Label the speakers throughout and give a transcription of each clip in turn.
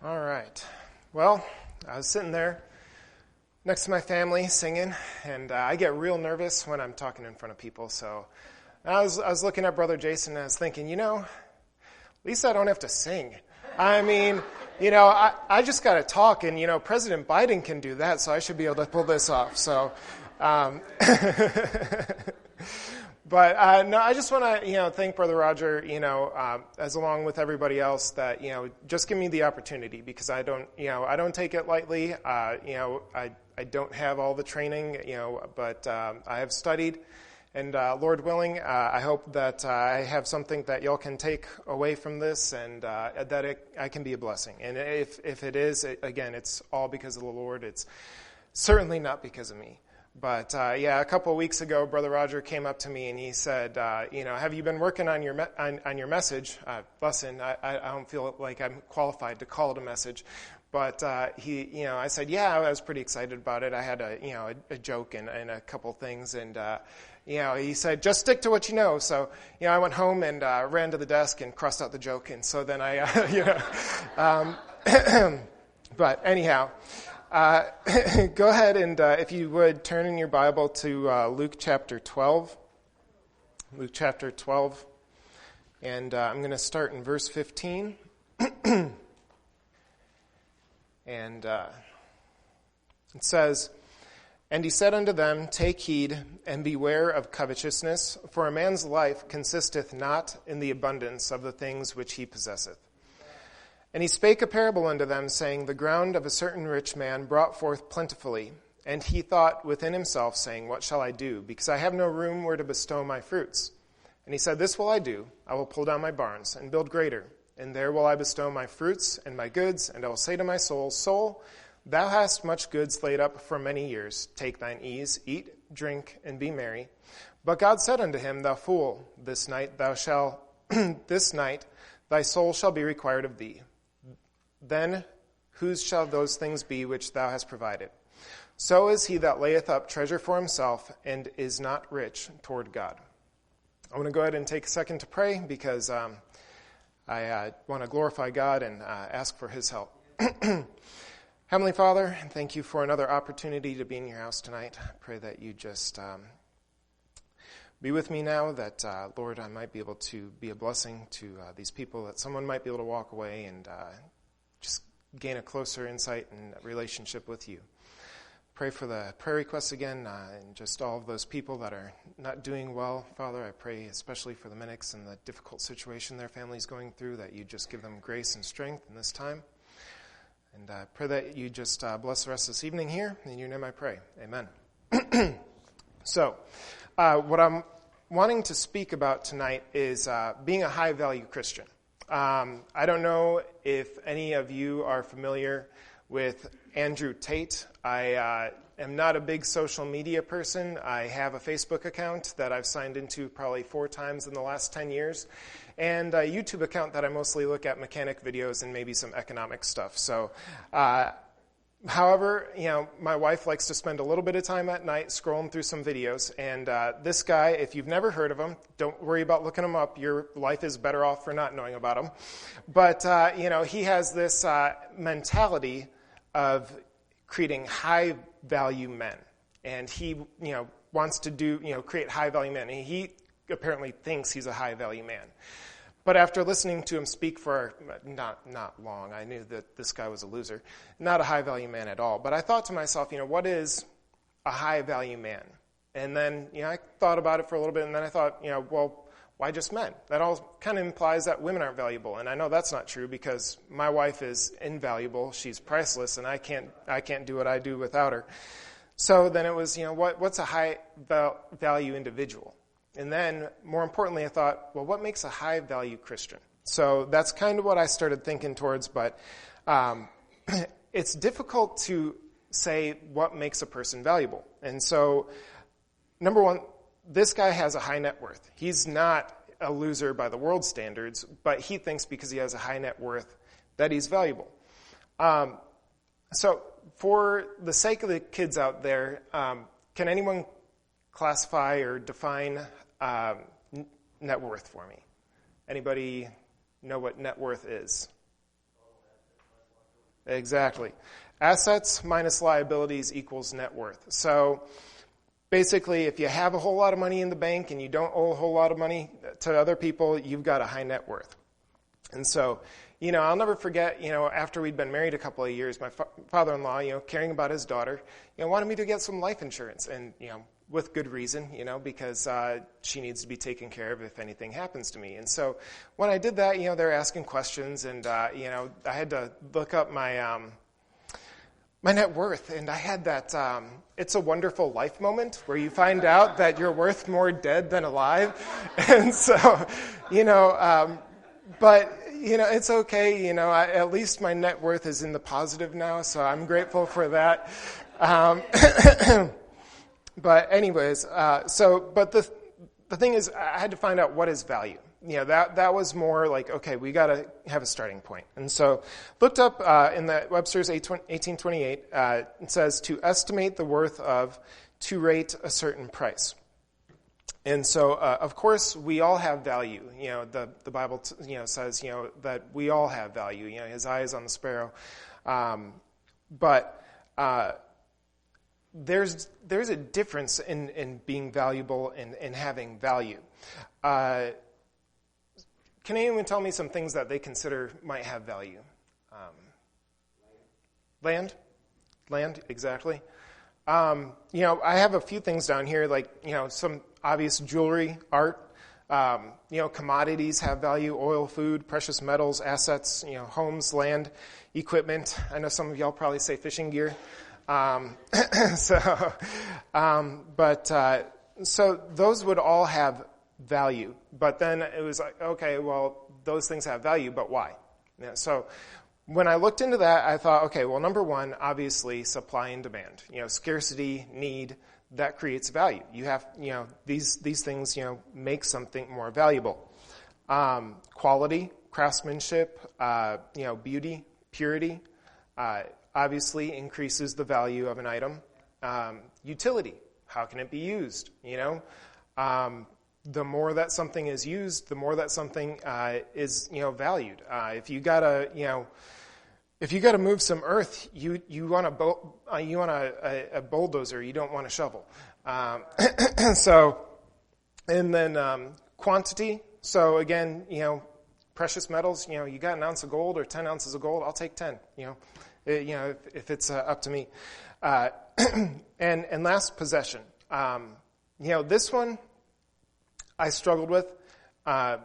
Speaker 1: All right. Well, I was sitting there next to my family singing, and I get real nervous when I'm talking in front of people. So I was looking at Brother Jason, and I was thinking, at least I don't have to sing. I mean, I just got to talk, and, President Biden can do that, so I should be able to pull this off. So, But no, I just want to, thank Brother Roger, as along with everybody else that, just give me the opportunity because I don't take it lightly. I don't have all the training, but I have studied, and Lord willing, I hope that I have something that y'all can take away from this, and that I can be a blessing. And if it is, again, it's all because of the Lord. It's certainly not because of me. But, a couple of weeks ago, Brother Roger came up to me and he said, have you been working on your on your message? Listen, I don't feel like I'm qualified to call it a message. But I said, I was pretty excited about it. I had a joke and a couple things. And, he said, just stick to what you know. So, I went home and ran to the desk and crossed out the joke. And so then I, but anyhow. Go ahead and, if you would, turn in your Bible to Luke chapter 12. Luke chapter 12. And I'm going to start in verse 15. And it says, "And he said unto them, Take heed, and beware of covetousness, for a man's life consisteth not in the abundance of the things which he possesseth. And he spake a parable unto them, saying, The ground of a certain rich man brought forth plentifully. And he thought within himself, saying, What shall I do? Because I have no room where to bestow my fruits. And he said, This will I do. I will pull down my barns, and build greater. And there will I bestow my fruits and my goods. And I will say to my soul, Soul, thou hast much goods laid up for many years. Take thine ease, eat, drink, and be merry. But God said unto him, Thou fool, this night thy soul shall be required of thee. Then whose shall those things be which thou hast provided? So is he that layeth up treasure for himself and is not rich toward God." I want to go ahead and take a second to pray because I want to glorify God and ask for his help. Heavenly Father, thank you for another opportunity to be in your house tonight. I pray that you just be with me now, that, Lord, I might be able to be a blessing to these people, that someone might be able to walk away and just gain a closer insight and relationship with you. Pray for the prayer requests again, and just all of those people that are not doing well. Father, I pray especially for the Minnicks and the difficult situation their family's going through, that you just give them grace and strength in this time. And I pray that you just bless the rest of this evening here. In your name I pray. Amen. So, what I'm wanting to speak about tonight is being a high-value Christian. I don't know if any of you are familiar with Andrew Tate. I am not a big social media person. I have a Facebook account that I've signed into probably 4 times in the last 10 years, and a YouTube account that I mostly look at mechanic videos and maybe some economic stuff. So, however, my wife likes to spend a little bit of time at night scrolling through some videos, and this guy, if you've never heard of him, don't worry about looking him up. Your life is better off for not knowing about him. But, he has this mentality of creating high-value men, and he, wants to create high-value men, and he apparently thinks he's a high-value man. But after listening to him speak for not long, I knew that this guy was a loser. Not a high-value man at all. But I thought to myself, what is a high-value man? And then, I thought about it for a little bit, and then I thought, well, why just men? That all kind of implies that women aren't valuable. And I know that's not true because my wife is invaluable. She's priceless, and I can't do what I do without her. So then it was, what's a high-value individual? And then, more importantly, I thought, well, what makes a high-value Christian? So that's kind of what I started thinking towards, but it's difficult to say what makes a person valuable. And so, number one, this guy has a high net worth. He's not a loser by the world standards, but he thinks because he has a high net worth that he's valuable. So for the sake of the kids out there, can anyone classify or define net worth for me? Anybody know what net worth is? Exactly. Assets minus liabilities equals net worth. So basically, if you have a whole lot of money in the bank and you don't owe a whole lot of money to other people, you've got a high net worth. And so, I'll never forget, after we'd been married a couple of years, my father-in-law, caring about his daughter, wanted me to get some life insurance. And, with good reason, because she needs to be taken care of if anything happens to me. And so when I did that, they're asking questions, and, I had to look up my net worth, and I had that It's a Wonderful Life moment where you find out that you're worth more dead than alive. And so, but, it's okay. At least my net worth is in the positive now, so I'm grateful for that. But anyways, but the thing is, I had to find out what is value. That was more like, okay, we got to have a starting point. And so looked up in the Webster's 1828, it says, to estimate the worth of, to rate a certain price. And so, of course, we all have value. The Bible, says, that we all have value. His eye is on the sparrow. But there's a difference in being valuable and having value. Can anyone tell me some things that they consider might have value? Land, exactly. I have a few things down here, like, some obvious jewelry, art. Commodities have value: oil, food, precious metals, assets, homes, land, equipment. I know some of y'all probably say fishing gear. So those would all have value. But then it was like, okay, well, those things have value, but why? So when I looked into that, I thought, okay, well, number one, obviously, supply and demand. Scarcity, need, that creates value. You have, these things, make something more valuable. Quality, craftsmanship, beauty, purity, obviously increases the value of an item. Utility, how can it be used? The more that something is used, the more that something is valued. If you gotta move some earth, you want a bulldozer. You don't want a shovel. So, and then quantity. So again, precious metals. You got an ounce of gold or 10 ounces of gold. I'll take 10. If it's up to me. And last, possession. This one I struggled with. I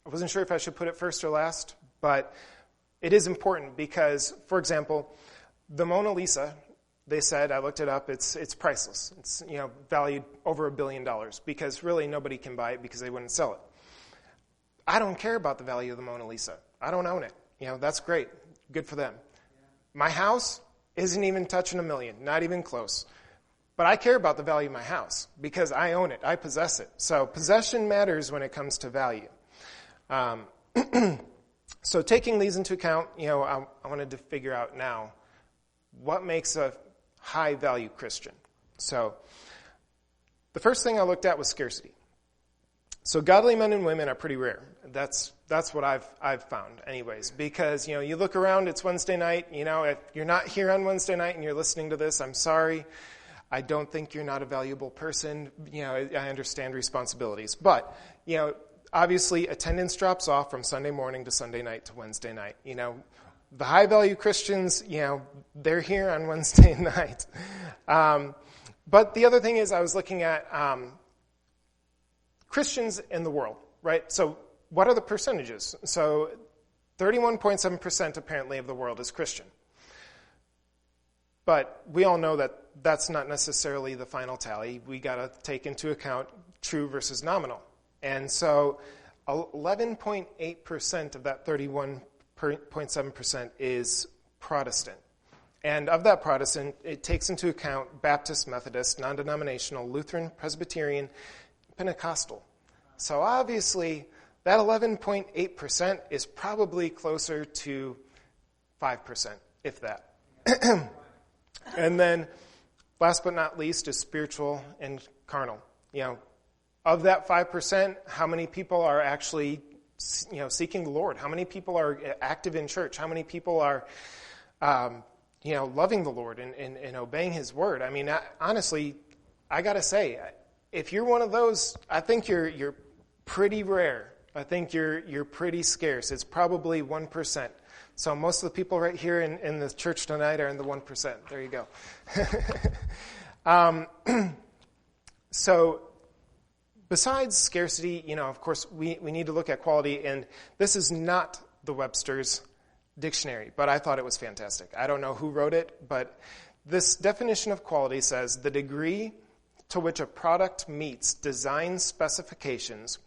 Speaker 1: wasn't sure if I should put it first or last, but it is important because, for example, the Mona Lisa, they said, I looked it up, it's priceless. It's valued over $1 billion because really nobody can buy it because they wouldn't sell it. I don't care about the value of the Mona Lisa. I don't own it. That's great. Good for them. My house isn't even touching $1 million, not even close. But I care about the value of my house because I own it. I possess it. So possession matters when it comes to value. So taking these into account, I wanted to figure out now what makes a high-value Christian. So the first thing I looked at was scarcity. So godly men and women are pretty rare. That's what I've found anyways, because, you look around, it's Wednesday night, if you're not here on Wednesday night and you're listening to this, I'm sorry. I don't think you're not a valuable person. I understand responsibilities. But, obviously attendance drops off from Sunday morning to Sunday night to Wednesday night. The high-value Christians, they're here on Wednesday night. But the other thing is I was looking at Christians in the world, right? So what are the percentages? So 31.7% apparently of the world is Christian. But we all know that that's not necessarily the final tally. We got to take into account true versus nominal. And so 11.8% of that 31.7% is Protestant. And of that Protestant, it takes into account Baptist, Methodist, non-denominational, Lutheran, Presbyterian, Pentecostal. So obviously, that 11.8% is probably closer to 5%, if that. And then, last but not least, is spiritual and carnal. Of that 5%, how many people are actually seeking the Lord? How many people are active in church? How many people are, loving the Lord and obeying His word? I mean, honestly, I got to say, if you're one of those, I think you're pretty rare. I think you're pretty scarce. It's probably 1%. So most of the people right here in the church tonight are in the 1%. There you go. So besides scarcity, of course, we need to look at quality. And this is not the Webster's dictionary, but I thought it was fantastic. I don't know who wrote it, but this definition of quality says the degree to which a product meets design specifications,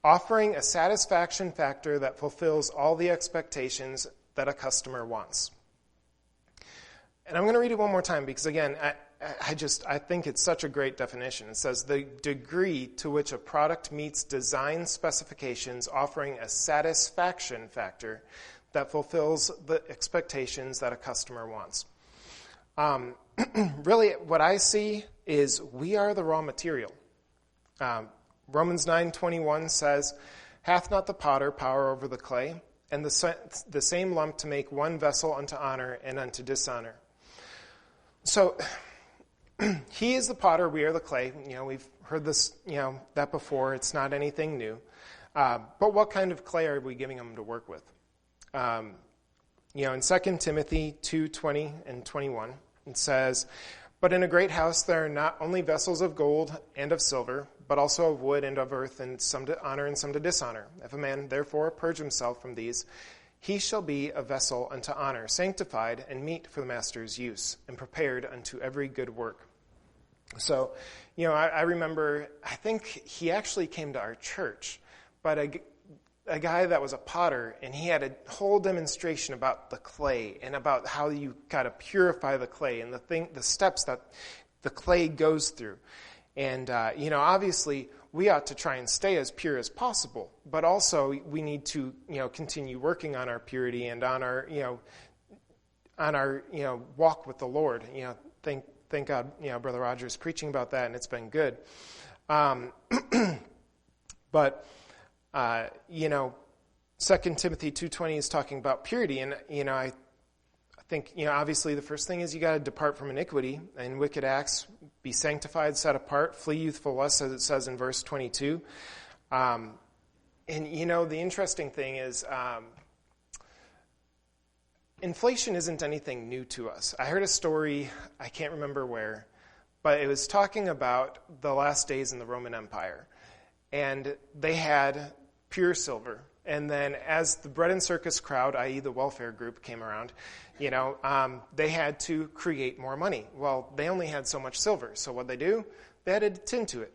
Speaker 1: offering a satisfaction factor that fulfills all the expectations that a customer wants. And I'm going to read it one more time because, again, I think it's such a great definition. It says the degree to which a product meets design specifications, offering a satisfaction factor that fulfills the expectations that a customer wants. Really, what I see is we are the raw material. Romans 9:21 says, "Hath not the potter power over the clay, and the same lump to make one vessel unto honor and unto dishonor?" So, He is the potter, we are the clay. We've heard this, that before. It's not anything new. But what kind of clay are we giving Him to work with? In 2 Timothy 2:20 and 21, it says, "But in a great house there are not only vessels of gold and of silver, but also of wood and of earth, and some to honor and some to dishonor. If a man therefore purge himself from these, he shall be a vessel unto honor, sanctified and meet for the master's use, and prepared unto every good work." So, I remember, I think he actually came to our church, but a guy that was a potter, and he had a whole demonstration about the clay and about how you got to purify the clay and the steps that the clay goes through. And, obviously, we ought to try and stay as pure as possible, but also we need to, continue working on our purity and on our walk with the Lord. Thank God, Brother Roger's preaching about that, and it's been good. But 2 Timothy 2:20 is talking about purity, and I think obviously the first thing is you got to depart from iniquity and wicked acts, be sanctified, set apart, flee youthful lusts, as it says in verse 22. And the interesting thing is, inflation isn't anything new to us. I heard a story, I can't remember where, but it was talking about the last days in the Roman Empire. And they had pure silver. And then as the bread and circus crowd, i.e. the welfare group, came around, they had to create more money. Well, they only had so much silver. So what they do? They added tin to it.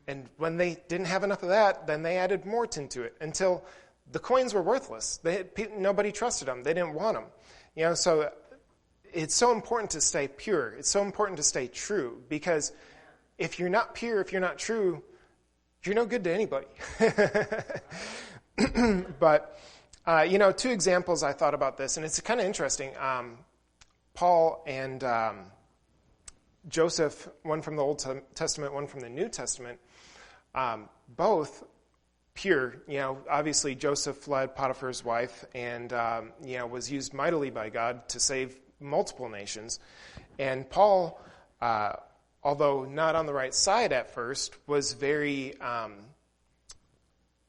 Speaker 1: And when they didn't have enough of that, then they added more tin to it until the coins were worthless. Nobody trusted them. They didn't want them. So it's so important to stay pure. It's so important to stay true, because if you're not pure, if you're not true, you're no good to anybody. But, two examples I thought about this, and it's kind of interesting. Paul and Joseph, one from the Old Testament, one from the New Testament, both pure. Obviously Joseph fled Potiphar's wife and, was used mightily by God to save multiple nations. And Paul, although not on the right side at first, was very,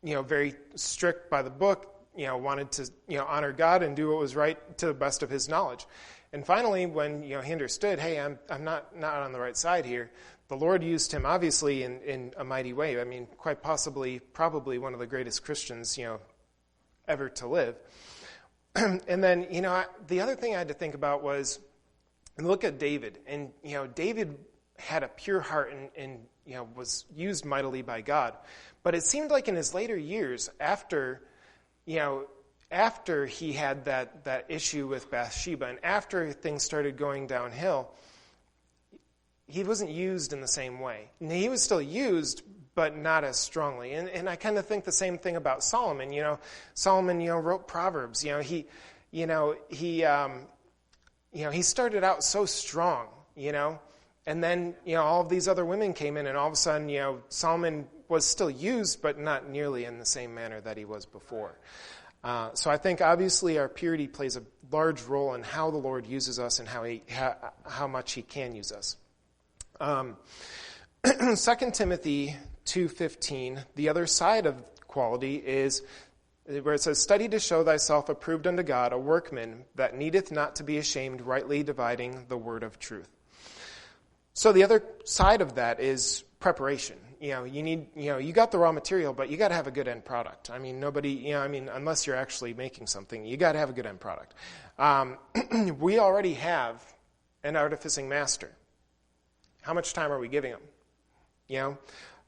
Speaker 1: very strict by the book, wanted to, honor God and do what was right to the best of his knowledge. And finally, when, he understood, hey, I'm not on the right side here, the Lord used him, obviously, in a mighty way. I mean, quite possibly, probably one of the greatest Christians, ever to live. And then, the other thing I had to think about was, look at David. And, David had a pure heart and was used mightily by God. But it seemed like in his later years, after he had that issue with Bathsheba, and after things started going downhill, he wasn't used in the same way. And he was still used, but not as strongly. And I kind of think the same thing about Solomon. Solomon, wrote Proverbs. He started out so strong, and then, all of these other women came in, and all of a sudden, Solomon was still used, but not nearly in the same manner that he was before. So I think obviously our purity plays a large role in how the Lord uses us and how much he can use us. 2 Timothy 2:15, the other side of quality is where it says, study to show thyself approved unto God, a workman that needeth not to be ashamed, rightly dividing the word of truth. So the other side of that is preparation. You got the raw material, but you got to have a good end product. I mean, unless you're actually making something, you got to have a good end product. We already have an artificing master. How much time are we giving him?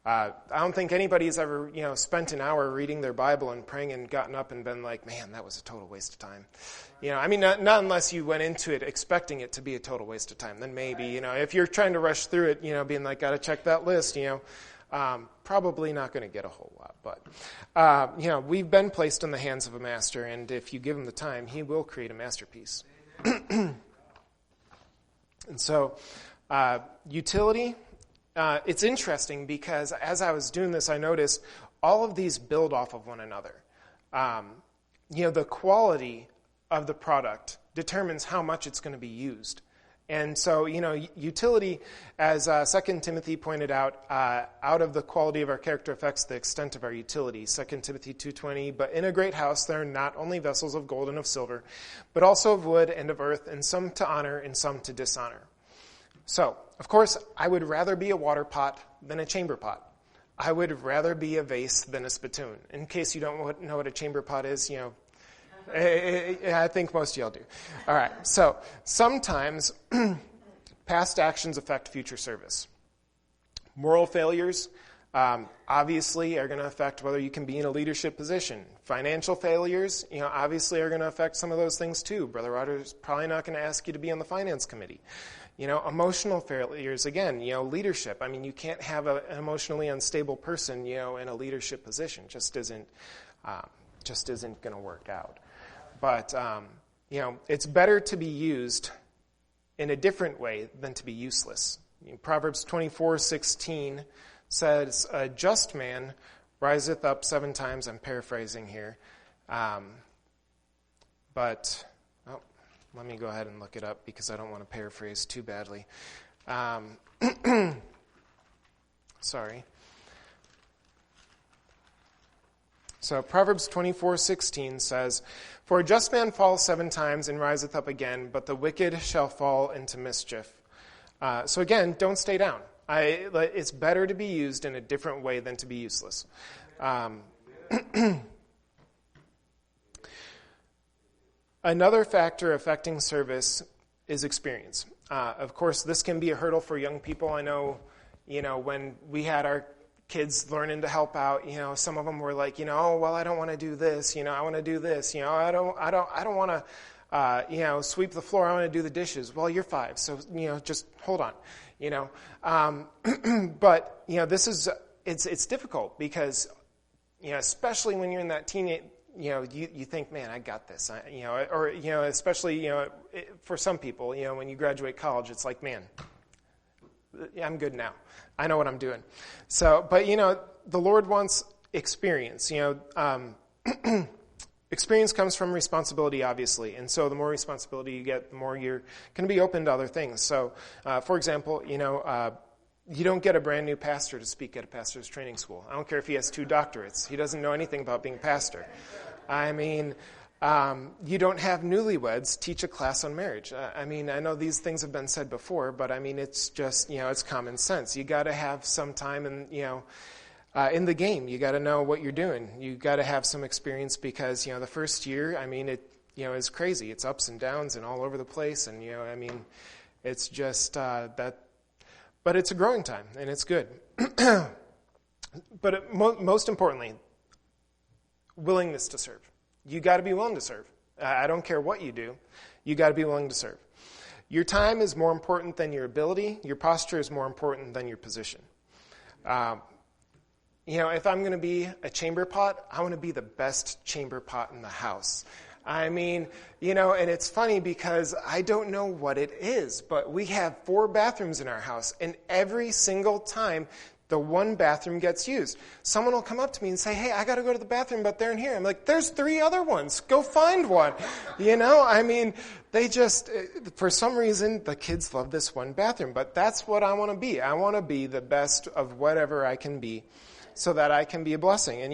Speaker 1: I don't think anybody's ever, spent an hour reading their Bible and praying and gotten up and been like, man, that was a total waste of time. Not unless you went into it expecting it to be a total waste of time. Then maybe, if you're trying to rush through it, being like, got to check that list, probably not going to get a whole lot. But, we've been placed in the hands of a master, and if you give him the time, he will create a masterpiece. And so, utility. It's interesting because as I was doing this, I noticed all of these build off of one another. The quality of the product determines how much it's going to be used. And so, utility, as 2 Timothy pointed out of the quality of our character affects the extent of our utility. 2 Timothy 2:20, but in a great house there are not only vessels of gold and of silver, but also of wood and of earth, and some to honor and some to dishonor. So, of course, I would rather be a water pot than a chamber pot. I would rather be a vase than a spittoon. In case you don't know what a chamber pot is, I think most of y'all do. All right, so sometimes past actions affect future service. Moral failures obviously are going to affect whether you can be in a leadership position. Financial failures, obviously are going to affect some of those things too. Brother Rogers probably not going to ask you to be on the finance committee. Emotional failures, again, leadership. I mean, you can't have an emotionally unstable person, in a leadership position. Just isn't going to work out. But, it's better to be used in a different way than to be useless. Proverbs 24:16 says, a just man riseth up 7 times. I'm paraphrasing here. Let me go ahead and look it up because I don't want to paraphrase too badly. Sorry. So Proverbs 24:16 says, for a just man falls 7 times and riseth up again, but the wicked shall fall into mischief. So again, don't stay down. It's better to be used in a different way than to be useless. Another factor affecting service is experience. Of course, this can be a hurdle for young people. I know, when we had our kids learning to help out, some of them were like, oh, well, I don't want to do this. I want to do this. I don't want to, sweep the floor. I want to do the dishes. Well, you're 5, so just hold on. But this is it's difficult because especially when you're in that teenage. You think, man, I got this. Especially, for some people, when you graduate college, it's like, man, I'm good now. I know what I'm doing. So, but, the Lord wants experience. Experience comes from responsibility, obviously. And so the more responsibility you get, the more you're going to be open to other things. So, for example, you don't get a brand new pastor to speak at a pastor's training school. I don't care if he has 2 doctorates. He doesn't know anything about being a pastor. I mean, you don't have newlyweds teach a class on marriage. I know these things have been said before, but it's just, it's common sense. You got to have some time in the game. You got to know what you're doing. You got to have some experience because, the first year, it, is crazy. It's ups and downs and all over the place. And, it's just that. But it's a growing time, and it's good. But most importantly, willingness to serve. You got to be willing to serve. I don't care what you do. You got to be willing to serve. Your time is more important than your ability. Your posture is more important than your position. If I'm going to be a chamber pot, I want to be the best chamber pot in the house. And it's funny because I don't know what it is, but we have 4 bathrooms in our house, and every single time The one bathroom gets used. Someone will come up to me and say, hey, I got to go to the bathroom, but they're in here. I'm like, there's 3 other ones. Go find one. They just, for some reason, the kids love this one bathroom. But that's what I want to be. I want to be the best of whatever I can be so that I can be a blessing. And,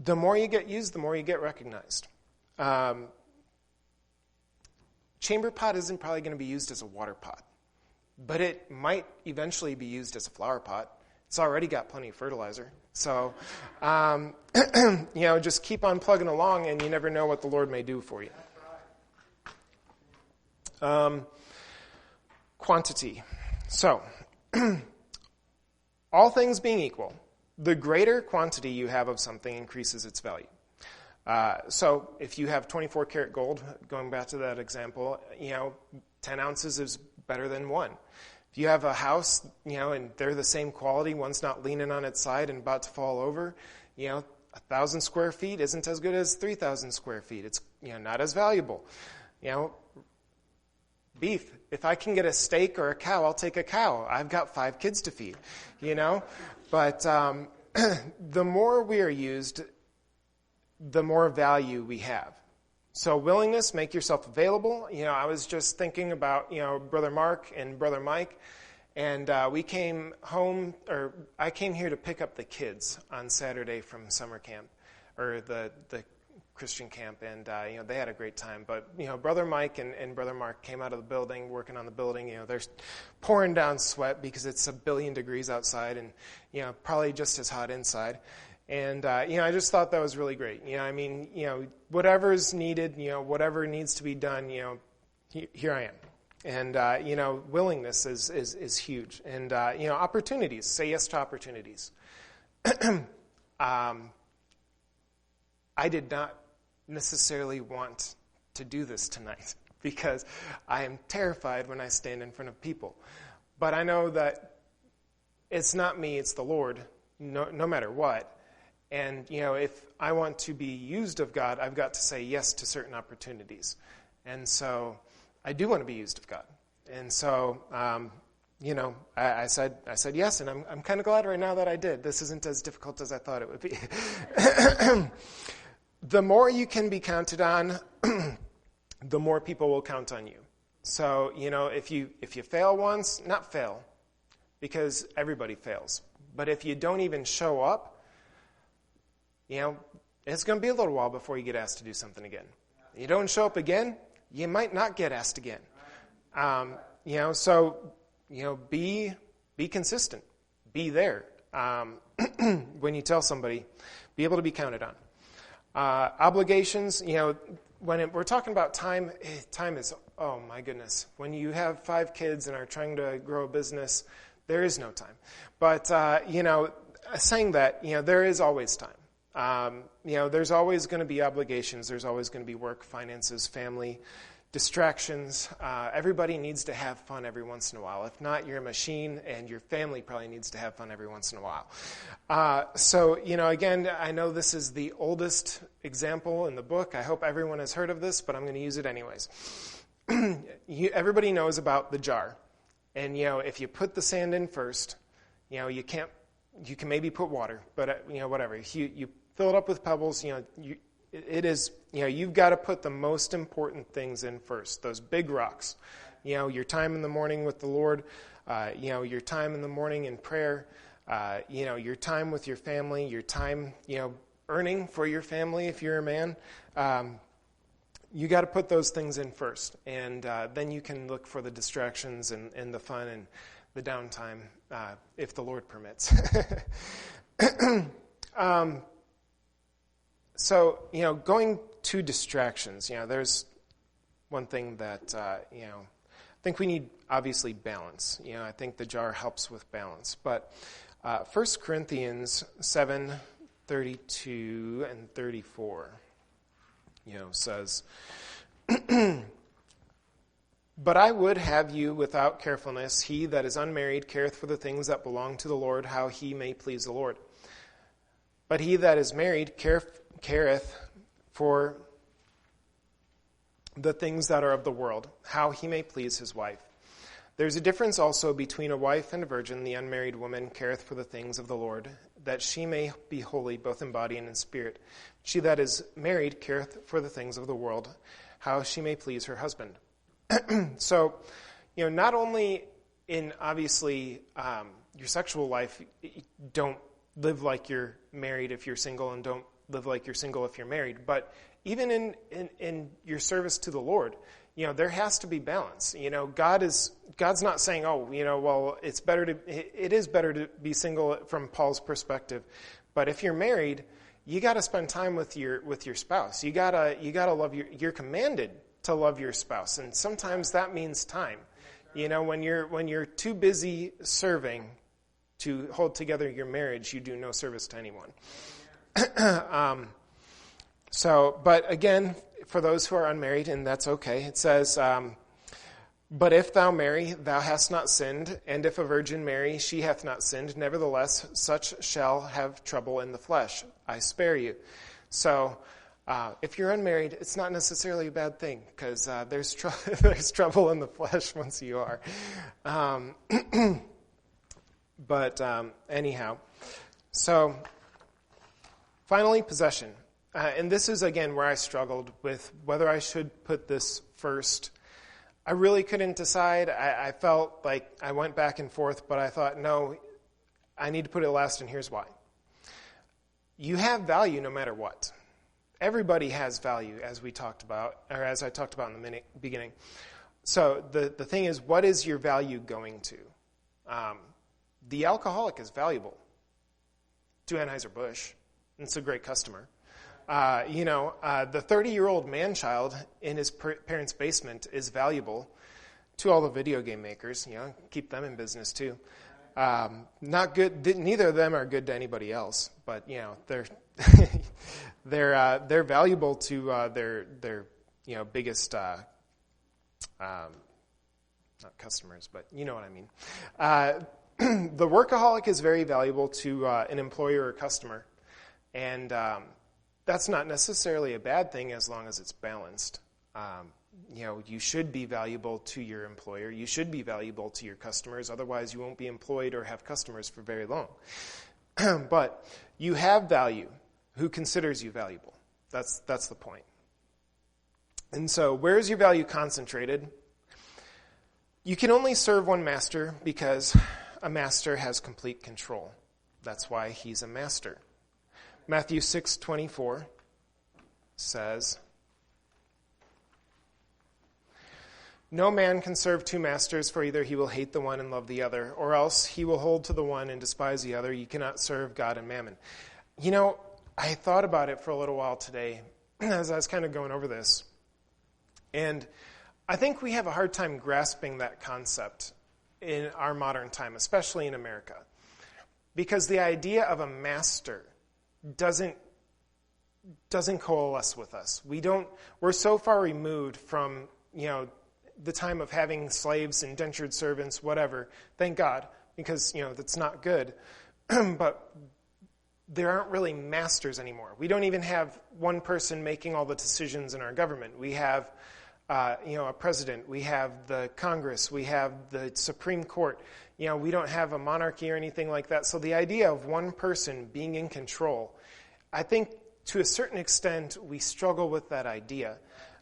Speaker 1: the more you get used, the more you get recognized. Chamber pot isn't probably going to be used as a water pot. But it might eventually be used as a flower pot. It's already got plenty of fertilizer. So, just keep on plugging along, and you never know what the Lord may do for you. Quantity. So, all things being equal, the greater quantity you have of something increases its value. So, if you have 24 karat gold, going back to that example, 10 ounces is better than 1. If you have a house, and they're the same quality, one's not leaning on its side and about to fall over, 1,000 square feet isn't as good as 3,000 square feet. It's, not as valuable. Beef, if I can get a steak or a cow, I'll take a cow. I've got 5 kids to feed, But the more we are used, the more value we have. So willingness, make yourself available. I was just thinking about, Brother Mark and Brother Mike, and we came home, or I came here to pick up the kids on Saturday from summer camp, or the Christian camp, and, they had a great time. But, Brother Mike and Brother Mark came out of the building, working on the building. They're pouring down sweat because it's 1 billion degrees outside and, probably just as hot inside. And, I just thought that was really great. Whatever's needed, whatever needs to be done, here I am. And, willingness is huge. And, opportunities, say yes to opportunities. I did not necessarily want to do this tonight because I am terrified when I stand in front of people. But I know that it's not me, it's the Lord, no matter what. And, if I want to be used of God, I've got to say yes to certain opportunities. And so I do want to be used of God. And so, I said yes, and I'm kind of glad right now that I did. This isn't as difficult as I thought it would be. The more you can be counted on, the more people will count on you. So, if you fail once, not fail, because everybody fails. But if you don't even show up, it's going to be a little while before you get asked to do something again. You don't show up again, you might not get asked again. Be consistent. Be there. When you tell somebody, be able to be counted on. Obligations, when we're talking about time is, oh my goodness. When you have 5 kids and are trying to grow a business, there is no time. But, saying that, there is always time. There's always going to be obligations. There's always going to be work, finances, family, distractions. Everybody needs to have fun every once in a while. If not, you're a machine, and your family probably needs to have fun every once in a while. Again, I know this is the oldest example in the book. I hope everyone has heard of this, but I'm going to use it anyways. Everybody knows about the jar. And, if you put the sand in first, you can maybe put water, but, whatever. You fill it up with pebbles, you've got to put the most important things in first, those big rocks. Your time in the morning with the Lord, your time in the morning in prayer, your time with your family, your time, earning for your family if you're a man. You got to put those things in first, and then you can look for the distractions and the fun and the downtime, if the Lord permits. Going to distractions, there's one thing that, I think we need, obviously, balance. I think the jar helps with balance. But 1 Corinthians 7:32 and 34, says, But I would have you without carefulness. He that is unmarried careth for the things that belong to the Lord, how he may please the Lord. But he that is married careth for the things that are of the world, how he may please his wife. There's a difference also between a wife and a virgin. The unmarried woman careth for the things of the Lord, that she may be holy both in body and in spirit. She that is married careth for the things of the world, how she may please her husband. So, not only in, obviously, your sexual life, don't live like you're married if you're single, and don't live like you're single if you're married, but even in your service to the Lord, there has to be balance. God's not saying, well, it is better to be single from Paul's perspective. But if you're married, you got to spend time with your spouse. You got to love you're commanded to love your spouse. And sometimes that means time. When you're too busy serving to hold together your marriage, you do no service to anyone. But again, for those who are unmarried, and that's okay, it says, but if thou marry, thou hast not sinned, and if a virgin marry, she hath not sinned. Nevertheless, such shall have trouble in the flesh. I spare you. So, if you're unmarried, it's not necessarily a bad thing, because there's trouble in the flesh once you are. Anyhow, so finally, possession. And this is, again, where I struggled with whether I should put this first. I really couldn't decide. I felt like I went back and forth, but I thought, no, I need to put it last, and here's why. You have value no matter what. Everybody has value, as I talked about in the beginning. So the thing is, what is your value going to? The alcoholic is valuable to Anheuser-Busch. It's a great customer. The 30-year-old man-child in his parents' basement is valuable to all the video game makers. Keep them in business too. Not good. Neither of them are good to anybody else, but they're they're valuable to their biggest not customers, but you know what I mean. The workaholic is very valuable to an employer or customer, and that's not necessarily a bad thing as long as it's balanced. You should be valuable to your employer. You should be valuable to your customers. Otherwise, you won't be employed or have customers for very long. But you have value. Who considers you valuable? That's the point. And so, where is your value concentrated? You can only serve one master because a master has complete control. That's why he's a master. Matthew 6:24 says, "No man can serve two masters, for either he will hate the one and love the other, or else he will hold to the one and despise the other. You cannot serve God and mammon." I thought about it for a little while today as I was kind of going over this. And I think we have a hard time grasping that concept in our modern time, especially in America. Because the idea of a master doesn't coalesce with us. We're so far removed from, the time of having slaves, indentured servants, whatever. Thank God, because, that's not good. But there aren't really masters anymore. We don't even have one person making all the decisions in our government. We have, a president. We have the Congress. We have the Supreme Court. We don't have a monarchy or anything like that. So the idea of one person being in control, I think to a certain extent we struggle with that idea.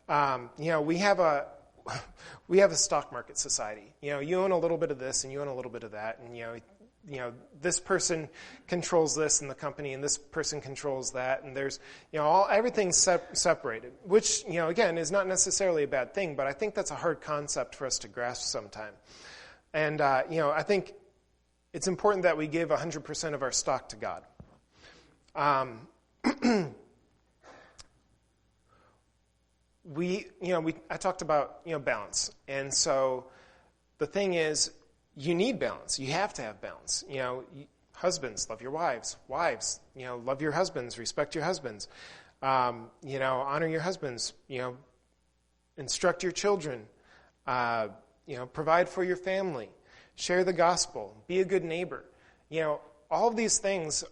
Speaker 1: We have a stock market society. You own a little bit of this and you own a little bit of that, and this person controls this in the company and this person controls that, and there's everything's separated, which again is not necessarily a bad thing, but I think that's a hard concept for us to grasp sometime. And I think it's important that we give 100% of our stock to God. I talked about balance, and so the thing is, you need balance. You have to have balance. Husbands, love your wives. Wives, love your husbands. Respect your husbands. Honor your husbands. Instruct your children. Provide for your family. Share the gospel. Be a good neighbor. All of these things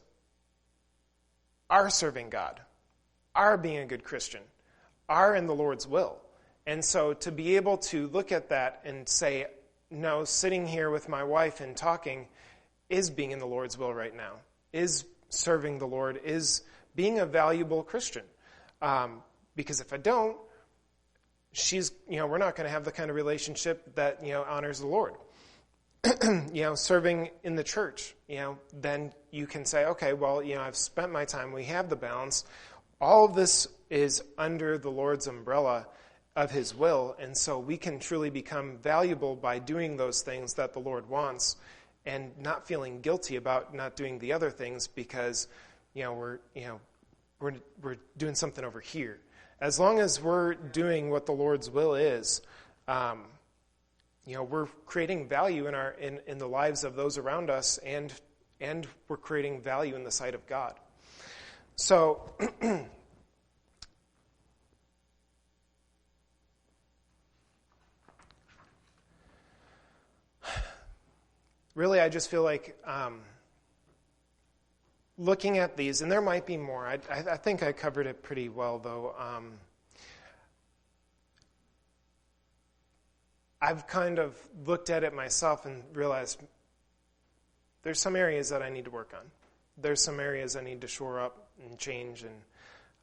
Speaker 1: are serving God, are being a good Christian, are in the Lord's will. And so to be able to look at that and say, no, sitting here with my wife and talking is being in the Lord's will right now, is serving the Lord, is being a valuable Christian. Because if I don't, we're not going to have the kind of relationship that, honors the Lord. Serving in the church, then you can say, okay, well, I've spent my time, we have the balance. All of this is under the Lord's umbrella of his will, and so we can truly become valuable by doing those things that the Lord wants and not feeling guilty about not doing the other things because, we're doing something over here. As long as we're doing what the Lord's will is, we're creating value in the lives of those around us, and we're creating value in the sight of God. So, really, I just feel like looking at these, and there might be more. I think I covered it pretty well, though. I've kind of looked at it myself and realized there's some areas that I need to work on. There's some areas I need to shore up and change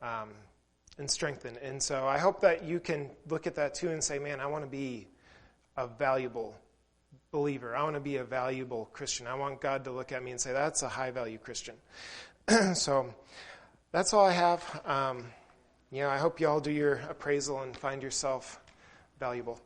Speaker 1: and strengthen. And so I hope that you can look at that too and say, man, I want to be a valuable believer. I want to be a valuable Christian. I want God to look at me and say, that's a high-value Christian. So that's all I have. I hope you all do your appraisal and find yourself valuable.